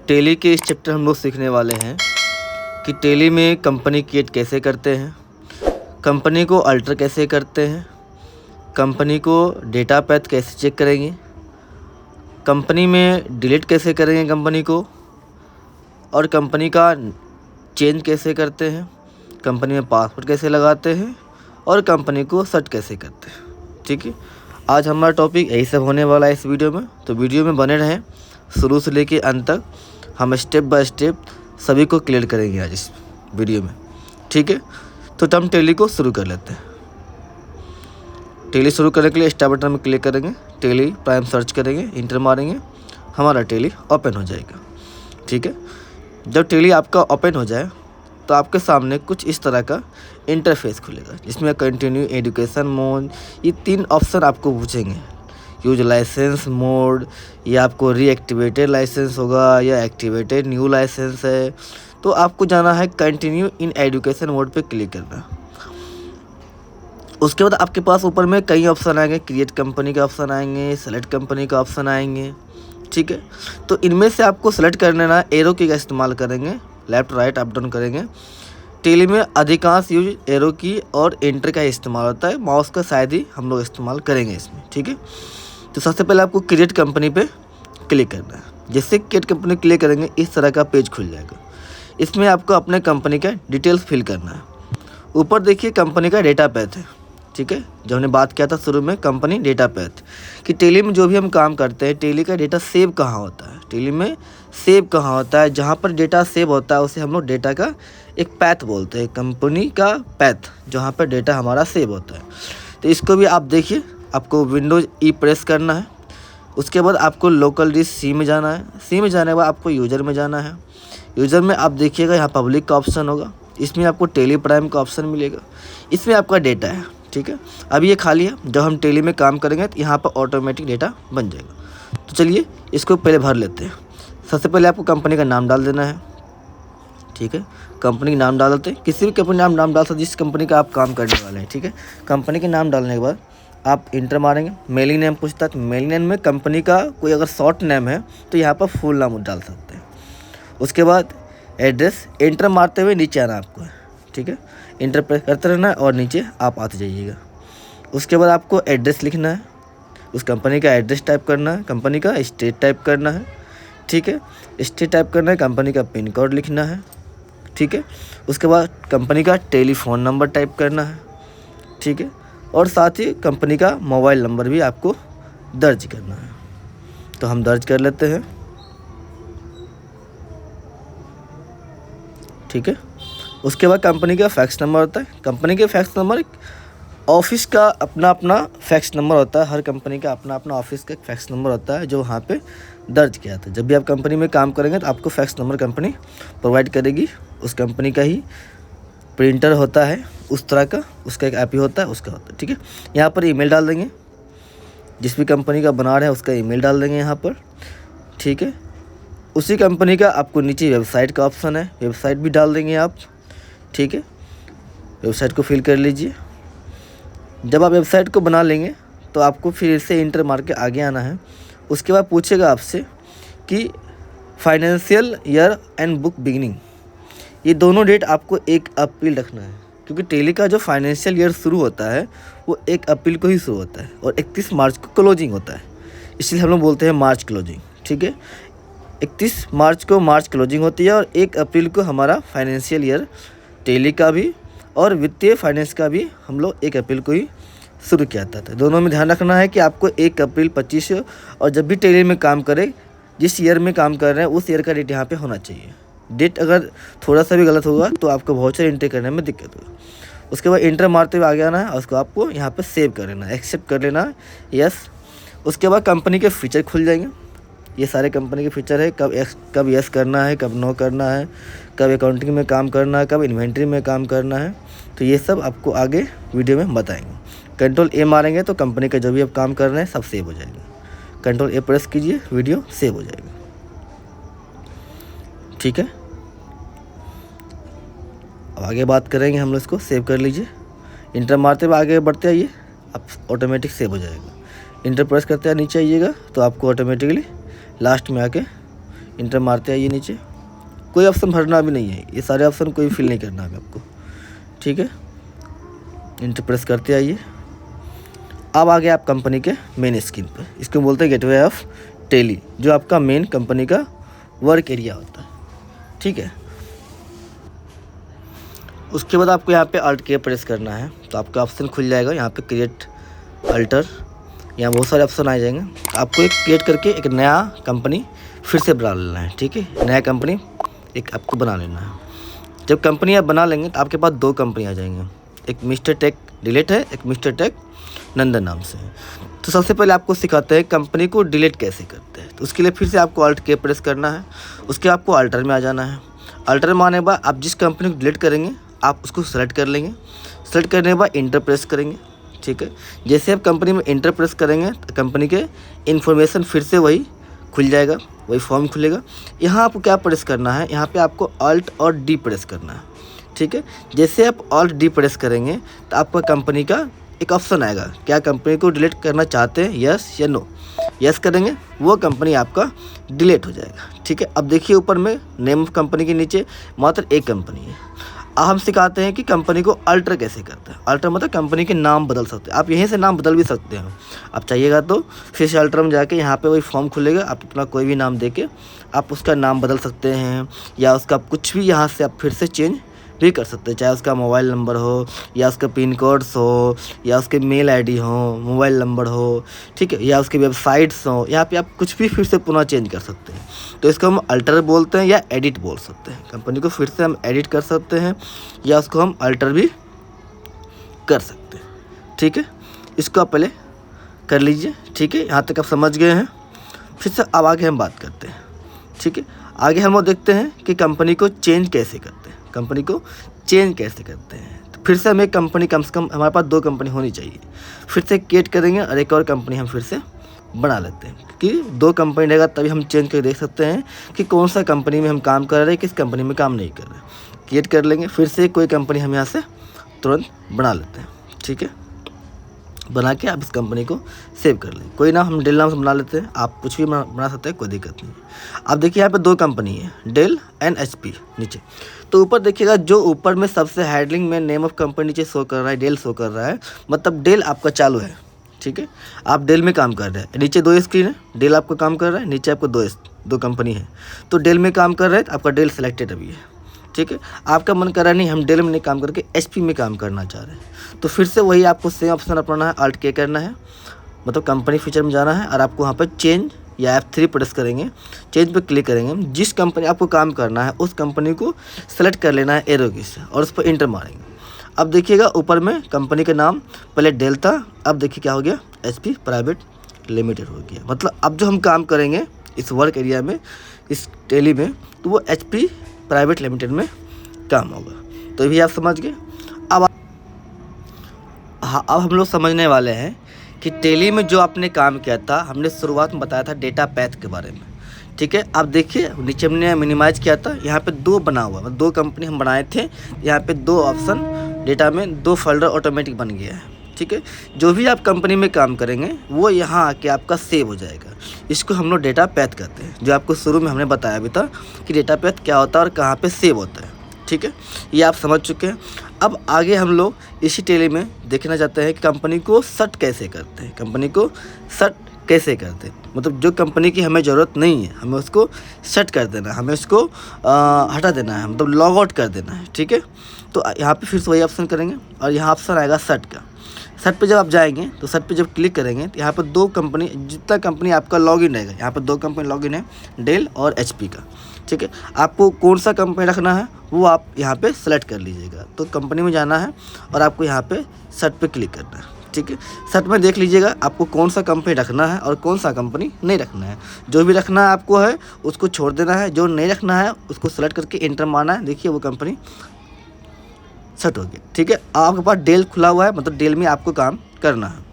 Tele के इस chapter हम लोग सीखने वाले हैं कि टेली में कंपनी क्रिएट कैसे करते हैं, कंपनी को अल्टर कैसे करते हैं, कंपनी को डेटा पैथ कैसे चेक करेंगे, कंपनी में डिलीट कैसे करेंगे कंपनी को, और कंपनी का चेंज कैसे करते हैं, कंपनी में पासवर्ड कैसे लगाते हैं और कंपनी को सेट कैसे करते हैं। ठीक है, आज हमारा टॉपिक यही सब होने वाला है इस वीडियो में, तो वीडियो में बने रहें। शुरू से लेके अंत तक हम स्टेप बाय स्टेप सभी को क्लियर करेंगे आज इस वीडियो में। ठीक है, तो हम टेली को शुरू कर लेते हैं। टेली शुरू करने के लिए स्टार्ट बटन में क्लिक करेंगे, टेली प्राइम सर्च करेंगे, इंटर मारेंगे, हमारा टेली ओपन हो जाएगा। ठीक है, जब टेली आपका ओपन हो जाए तो आपके सामने कुछ इस तरह का इंटरफेस खुलेगा, जिसमें कंटिन्यू, एजुकेशन मोड, ये 3 ऑप्शन आपको पूछेंगे। यूज लाइसेंस मोड, या आपको रीएक्टिवेटेड लाइसेंस होगा या एक्टिवेटेड न्यू लाइसेंस है, तो आपको जाना है कंटिन्यू इन एजुकेशन मोड पे क्लिक करना। उसके बाद आपके पास ऊपर में कई ऑप्शन आएंगे, क्रिएट कंपनी का ऑप्शन आएंगे, सेलेक्ट कंपनी का ऑप्शन आएंगे। ठीक है, तो इनमें से आपको सेलेक्ट करने ना एरो की का इस्तेमाल करेंगे, लेफ़्ट राइट अप डाउन करेंगे। टेली में अधिकांश यूज एरो की और एंटर का इस्तेमाल होता है, माउस का शायद ही हम लोग इस्तेमाल करेंगे इसमें। ठीक है, तो सबसे पहले आपको क्रिएट कंपनी पे क्लिक करना है। जैसे क्रिएट कंपनी क्लिक करेंगे इस तरह का पेज खुल जाएगा। इसमें आपको अपने कंपनी का डिटेल्स फिल करना है। ऊपर देखिए कंपनी का डेटा पैथ है। ठीक है, जो हमने बात किया था शुरू में, कंपनी डेटा पैथ कि टेली में जो भी हम काम करते हैं, टेली का डेटा सेव कहाँ होता है, टेली में सेव कहाँ होता है, जहाँ पर डेटा सेव होता है उसे हम लोग डेटा का एक पैथ बोलते हैं, कंपनी का पैथ, जहाँ पर डेटा हमारा सेव होता है। तो इसको भी आप देखिए, आपको विंडोज ई प्रेस करना है। उसके बाद आपको लोकल डिस्क सी में जाना है। सी में जाने के बाद आपको यूज़र में जाना है। यूज़र में आप देखिएगा यहाँ पब्लिक का ऑप्शन होगा, इसमें आपको टेली प्राइम का ऑप्शन मिलेगा, इसमें आपका डेटा है। ठीक है, अभी ये खाली है, जब हम टेली में काम करेंगे तो यहाँ पर ऑटोमेटिक डेटा बन जाएगा। तो चलिए इसको पहले भर लेते हैं। सबसे पहले आपको कंपनी का नाम डाल देना है। ठीक है, कंपनी का नाम डाल देते हैं, किसी भी कंपनी का नाम डाल सकते जिस कंपनी का आप काम करने वाले हैं। ठीक है, कंपनी के नाम डालने के बाद आप इंटर मारेंगे। मेलिंग नेम पूछता है, तो मेलिंग नेम में कंपनी का कोई अगर शॉर्ट नेम है तो यहाँ पर फुल नाम डाल सकते हैं। उसके बाद एड्रेस, इंटर मारते हुए नीचे आना आपको। ठीक है, इंटर प्रेस करते रहना है और नीचे आप आते जाइएगा। उसके बाद आपको एड्रेस लिखना है, उस कंपनी का एड्रेस टाइप करना है, कंपनी का स्टेट टाइप करना है। ठीक है, स्टेट टाइप करना है, कंपनी का पिन कोड लिखना है। ठीक है, उसके बाद कंपनी का टेलीफोन नंबर टाइप करना है। ठीक है, और साथ ही कंपनी का मोबाइल नंबर भी आपको दर्ज करना है। तो हम दर्ज कर लेते हैं। ठीक है, उसके बाद कंपनी का फैक्स नंबर होता है। कंपनी के फैक्स नंबर, ऑफिस का अपना अपना फैक्स नंबर होता है, हर कंपनी का अपना अपना ऑफिस का फैक्स नंबर होता है जो वहाँ पे दर्ज किया था। जब भी आप कंपनी में काम करेंगे तो आपको फैक्स नंबर कंपनी प्रोवाइड करेगी। उस कंपनी का ही प्रिंटर होता है उस तरह का, उसका एक ऐप ही होता है, उसका होता है। ठीक है, यहाँ पर ईमेल डाल देंगे, जिस भी कंपनी का बना रहे हैं उसका ईमेल डाल देंगे यहाँ पर। ठीक है, उसी कंपनी का आपको नीचे वेबसाइट का ऑप्शन है, वेबसाइट भी डाल देंगे आप। ठीक है, वेबसाइट को फिल कर लीजिए। जब आप वेबसाइट को बना लेंगे तो आपको फिर इसे इंटर मार के आगे आना है। उसके बाद पूछेगा आपसे कि financial year and book beginning, ये दोनों डेट आपको 1 अप्रैल रखना है, क्योंकि टेली का जो फाइनेंशियल ईयर शुरू होता है वो 1 अप्रैल को ही शुरू होता है और 31 मार्च को क्लोजिंग होता है, इसलिए हम लोग बोलते हैं मार्च क्लोजिंग। ठीक है, 31 मार्च को मार्च क्लोजिंग होती है और 1 अप्रैल को हमारा फाइनेंशियल ईयर टेली का भी और वित्तीय फाइनेंस का भी हम लोग 1 अप्रैल को ही शुरू किया था। दोनों में ध्यान रखना है कि आपको 1 अप्रैल 25, और जब भी टेली में काम करें, जिस ईयर में काम कर रहे हैं उस ईयर का डेट यहाँ पे होना चाहिए। डेट अगर थोड़ा सा भी गलत होगा तो आपको वाउचर एंट्री करने में दिक्कत होगा। उसके बाद इंटर मारते हुए आगे आना है और उसको आपको यहाँ पे सेव कर लेना है, एक्सेप्ट कर लेना है, यस। उसके बाद कंपनी के फीचर खुल जाएंगे। ये सारे कंपनी के फीचर है, कब यस करना है, कब नो करना है, कब अकाउंटिंग में काम करना है, कब इन्वेंट्री में काम करना है, तो ये सब आपको आगे वीडियो में बताएंगे। कंट्रोल ए मारेंगे तो कंपनी का जो भी आप काम कर रहे हैं सब सेव हो जाएगा। कंट्रोल ए प्रेस कीजिए, वीडियो सेव हो जाएगा। ठीक है, अब आगे बात करेंगे हम लोग, इसको सेव कर लीजिए। इंटर मारते हुए आगे बढ़ते आइए, आप ऑटोमेटिक सेव हो जाएगा। इंटर प्रेस करते हैं नीचे आइएगा तो आपको ऑटोमेटिकली लास्ट में आके इंटर मारते आइए नीचे, कोई ऑप्शन भरना भी नहीं है, ये सारे ऑप्शन कोई फिल नहीं करना है आपको, ठीक है। इंटर प्रेस करते आइए। अब आ गया आप कंपनी के मेन स्क्रीन पर, इसको बोलते हैं गेटवे ऑफ टेली, जो आपका मेन कंपनी का वर्क एरिया होता है, ठीक है। उसके बाद आपको यहाँ पे अल्ट के प्रेस करना है, तो आपका ऑप्शन खुल जाएगा यहाँ पे क्रिएट अल्टर, यहाँ बहुत सारे ऑप्शन आ जाएंगे। आपको एक क्रिएट करके एक नया कंपनी फिर से बना लेना है, ठीक है। नया कंपनी एक आपको बना लेना है। जब कंपनी आप बना लेंगे तो आपके पास 2 कंपनी आ जाएंगे, एक मिस्टर टेक डिलीट है, एक मिस्टर टेक नंदन नाम से। तो सबसे पहले आपको सिखाते हैं कंपनी को डिलीट कैसे करते हैं। तो उसके लिए फिर से आपको अल्ट के प्रेस करना है, उसके आपको अल्टर में आ जाना है। अल्टर में आने के बाद आप जिस कंपनी को डिलीट करेंगे आप उसको सेलेक्ट कर लेंगे। सेलेक्ट करने के बाद इंटर प्रेस करेंगे, ठीक है। जैसे आप कंपनी में इंटर प्रेस करेंगे तो कंपनी के इन्फॉर्मेशन फिर से वही खुल जाएगा, वही फॉर्म खुलेगा। यहाँ आपको क्या प्रेस करना है, यहाँ पे आपको अल्ट और डी प्रेस करना है, ठीक है। जैसे आप अल्ट डी प्रेस करेंगे तो आपका कंपनी का एक ऑप्शन आएगा, क्या कंपनी को डिलीट करना चाहते हैं, यस या नो। यस करेंगे वो कंपनी आपका डिलीट हो जाएगा, ठीक है। अब देखिए ऊपर में नेम ऑफ कंपनी के नीचे मात्र एक कंपनी है। अब हम सिखाते हैं कि कंपनी को अल्टर कैसे करते हैं। अल्टर मतलब कंपनी के नाम बदल सकते हैं, आप यहीं से नाम बदल भी सकते हैं। आप चाहिएगा तो फिर से अल्टर में जाके यहाँ पे वही फॉर्म खुलेगा, आप अपना कोई भी नाम देके आप उसका नाम बदल सकते हैं, या उसका कुछ भी यहाँ से आप फिर से चेंज भी कर सकते हैं, चाहे उसका मोबाइल नंबर हो या उसका पिन कोड्स हो या उसके मेल आईडी हो, मोबाइल नंबर हो, ठीक है, या उसके वेबसाइट्स हो। यहाँ पे आप कुछ भी फिर से पुनः चेंज कर सकते हैं। तो इसको हम अल्टर बोलते हैं या एडिट बोल सकते हैं। कंपनी को फिर से हम एडिट कर सकते हैं या उसको हम अल्टर भी कर सकते हैं, ठीक है। इसको आप पहले कर लीजिए, ठीक है। यहाँ तक आप समझ गए हैं। फिर से अब आगे हम बात करते हैं, ठीक है। आगे हम वो देखते हैं कि कंपनी को चेंज कैसे करते हैं। कंपनी को चेंज कैसे करते हैं, तो फिर से हमें कंपनी कम से कम हमारे पास 2 कंपनी होनी चाहिए। फिर से क्रिएट करेंगे और एक और कंपनी हम फिर से बना लेते हैं, क्योंकि 2 कंपनी रहेगा तभी हम चेंज करके देख सकते हैं कि कौन सा कंपनी में हम काम कर रहे हैं, किस कंपनी में काम नहीं कर रहे। क्रिएट कर लेंगे, फिर से कोई कंपनी हम यहाँ से तुरंत बना लेते हैं, ठीक है। बना के आप इस कंपनी को सेव कर लें, कोई ना हम डेल नाम से बना लेते हैं, आप कुछ भी बना सकते हैं, कोई दिक्कत नहीं है। अब देखिए यहाँ पे 2 कंपनी है, डेल एंड HP नीचे। तो ऊपर देखिएगा जो ऊपर में सबसे हेडिंग में नेम ऑफ कंपनी नीचे शो कर रहा है, डेल शो कर रहा है, मतलब डेल आपका चालू है, ठीक है। आप डेल में काम कर रहे हैं, नीचे 2 स्क्रीन है, डेल आपका काम कर रहा है, नीचे आपको 2 कंपनी है। तो डेल में काम कर रहे हैं तो आपका डेल सेलेक्टेड अभी है, ठीक है। आपका मन कर रहा नहीं हम डेल में नहीं काम करके HP में काम करना चाह रहे हैं, तो फिर से वही आपको सेम ऑप्शन अपनाना है, अल्ट के करना है, मतलब कंपनी फीचर में जाना है और आपको वहाँ पर चेंज या F3 प्रेस करेंगे। चेंज पे क्लिक करेंगे, जिस कंपनी आपको काम करना है उस कंपनी को सेलेक्ट कर लेना है एरो की से और उस पर इंटर मारेंगे। अब देखिएगा ऊपर में कंपनी का नाम पहले डेल था, अब देखिए क्या हो गया, HP प्राइवेट लिमिटेड हो गया। मतलब अब जो हम काम करेंगे इस वर्क एरिया में, इस टेली में, तो वो HP प्राइवेट लिमिटेड में काम होगा। तो ये भी आप समझ गए। अब हम लोग समझने वाले हैं कि टेली में जो आपने काम किया था, हमने शुरुआत में बताया था डेटा पैथ के बारे में, ठीक है। अब देखिए नीचे हमने मिनिमाइज किया था, यहाँ पे 2 बना हुआ, 2 कंपनी हम बनाए थे, यहाँ पे 2 ऑप्शन डेटा में 2 फोल्डर ऑटोमेटिक बन गया है, ठीक है। जो भी आप कंपनी में काम करेंगे वो यहाँ आके आपका सेव हो जाएगा। इसको हम लोग डेटा पैथ कहते हैं, जो आपको शुरू में हमने बताया भी था कि डेटा पैथ क्या होता है और कहाँ पे सेव होता है, ठीक है। ये आप समझ चुके हैं। अब आगे हम लोग इसी टेली में देखना चाहते हैं कि कंपनी को शट कैसे करते हैं। कंपनी को शट कैसे करते हैं, मतलब जो कंपनी की हमें ज़रूरत नहीं है हमें उसको शट कर देना है, हमें उसको हटा देना है, मतलब लॉग आउट कर देना है, ठीक है। तो यहाँ पे फिर से वही ऑप्शन करेंगे और यहाँ ऑप्शन आएगा शट का। शट पे जब आप जाएंगे तो शट पे जब क्लिक करेंगे तो यहाँ पर 2 कंपनी, जितना कंपनी आपका लॉगिन रहेगा, यहाँ पर 2 कंपनी लॉगिन है, डेल और HP का, ठीक है। आपको कौन सा कंपनी रखना है वो आप यहाँ पे सेलेक्ट कर लीजिएगा। तो कंपनी में जाना है और आपको यहाँ पे शट पे क्लिक करना है, ठीक है। शट में देख लीजिएगा आपको कौन सा कंपनी रखना है और कौन सा कंपनी नहीं रखना है। जो भी रखना है आपको है उसको छोड़ देना है, जो नहीं रखना है उसको सेलेक्ट करके इंटर मारना है। देखिए वो कंपनी शट हो गया, ठीक है। आपके पास डेल खुला हुआ है, मतलब डेल में आपको काम करना है,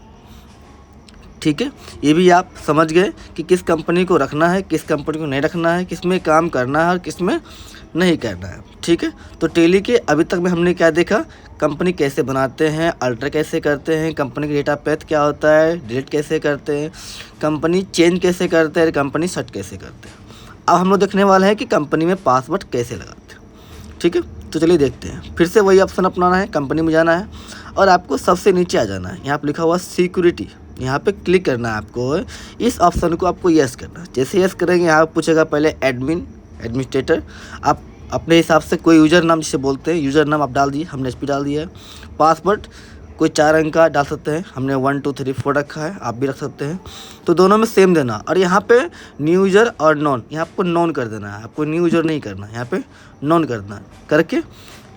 ठीक है। ये भी आप समझ गए कि किस कंपनी को रखना है, किस कंपनी को नहीं रखना है, किस में काम करना है और किस में नहीं करना है, ठीक है। तो टेली के अभी तक में हमने क्या देखा, कंपनी कैसे बनाते हैं, अल्टर कैसे करते हैं, कंपनी का डेटा पैथ क्या होता है, डिलीट कैसे करते हैं, कंपनी चेंज कैसे करते हैं, कंपनी शट कैसे करते हैं। अब हम लोग देखने वाले हैं कि कंपनी में पासवर्ड कैसे लगाते हैं। ठीक है, तो चलिए देखते हैं। फिर से वही ऑप्शन अपनाना है, कंपनी में जाना है और आपको सबसे नीचे आ जाना है। यहाँ पर लिखा हुआ सिक्योरिटी, यहाँ पे क्लिक करना है आपको। इस ऑप्शन को आपको यस करना है। जैसे यस करेंगे यहाँ पूछेगा पहले एडमिनिस्ट्रेटर। आप अपने हिसाब से कोई यूज़र नाम जिसे बोलते हैं, यूज़र नाम आप डाल दिए, हमने HP डाल दिया है। पासवर्ड कोई 4 अंक का डाल सकते हैं, हमने 1 2 3 4 रखा है, आप भी रख सकते हैं। तो दोनों में सेम देना। और यहाँ पे न्यू यूज़र और नॉन, यहाँ आपको नॉन कर देना है, आपको न्यू यूज़र नहीं करना, यहाँ पे नॉन करना है। करके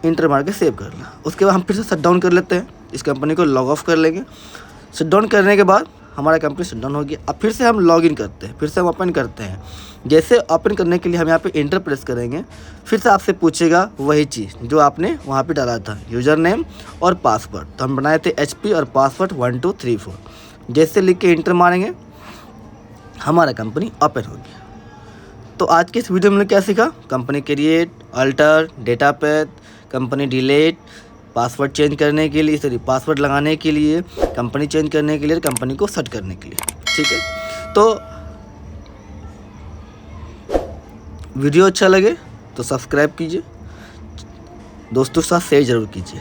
इंटर मार के सेव करना। उसके बाद हम फिर से शट डाउन कर लेते हैं, इस कंपनी को लॉग ऑफ कर लेंगे। शट डाउन करने के बाद हमारा कंपनी शट डाउन हो गया। अब फिर से हम लॉगिन करते हैं, फिर से हम ओपन करते हैं। जैसे ओपन करने के लिए हम यहाँ पे इंटर प्रेस करेंगे, फिर से आपसे पूछेगा वही चीज़ जो आपने वहाँ पे डाला था, यूज़र नेम और पासवर्ड। तो हम बनाए थे HP और पासवर्ड 1 2 3 4। जैसे लिख के इंटर मारेंगे, हमारा कंपनी ओपन हो गया। तो आज के इस वीडियो में हमने क्या सीखा? Company create, alter, data path, company delete, password change करने के लिए, सॉरी पासवर्ड लगाने के लिए, कंपनी चेंज करने के लिए, कंपनी को सेट करने के लिए। ठीक है, तो वीडियो अच्छा लगे तो सब्सक्राइब कीजिए, दोस्तों के साथ शेयर ज़रूर कीजिए।